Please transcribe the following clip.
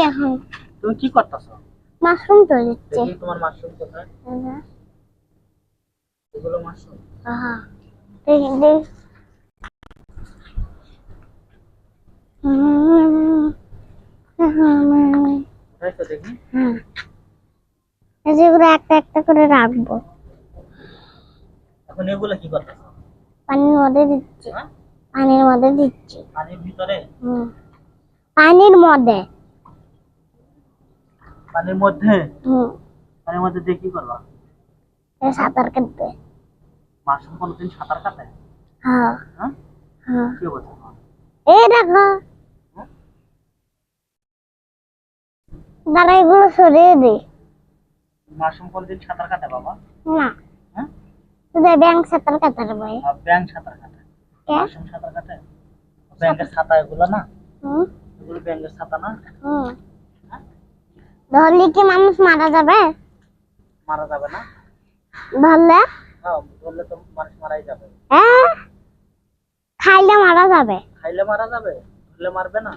এখন তুমি কি করতেছো? মাশরুম তৈরি করছি। দেখি তোমার মাশরুম কোথায়? এগুলো মাশরুম? হ্যাঁ দেখি দেখ। কোথায় তো দেখি। হ্যাঁ যেগুলো একটা একটা করে রাখবো। এখন এগুলো কি করতেছো? পানির মধ্যে দিচ্ছি। হ্যাঁ, পানির মধ্যে দিচ্ছি। পানির ভিতরে? পানির মধ্যে। পানির মধ্যে? পানির মধ্যে দিয়ে কি করবা? সাঁতার কাটবে। মাশরুম কোনদিন সাঁতার কাটে? হ্যাঁ হ্যাঁ, হ্যাঁ কি বলছো? এই দেখো দাঁড়া এগুলো সরিয়ে দিই। মাশরুম কোনদিন সাঁতার কাটে বাবা? না হ্যাঁ, শুধু ব্যাংক সাঁতার কাটার ভাই। ব্যাঙ সাঁতার কাটে, মাশরুম সাঁতার কাটে? ব্যাঙের ছাতা এগুলো না? এগুলো ব্যাঙের ছাতা না? ধরলে কি মানুষ মারা যাবে? মারা যাবে না? ধরলে হ্যাঁ, ধরলে তো মানুষ মারাই যাবে। হ্যাঁ খাইলে মারা যাবে। খাইলে মারা যাবে, ধরলে মারবে না।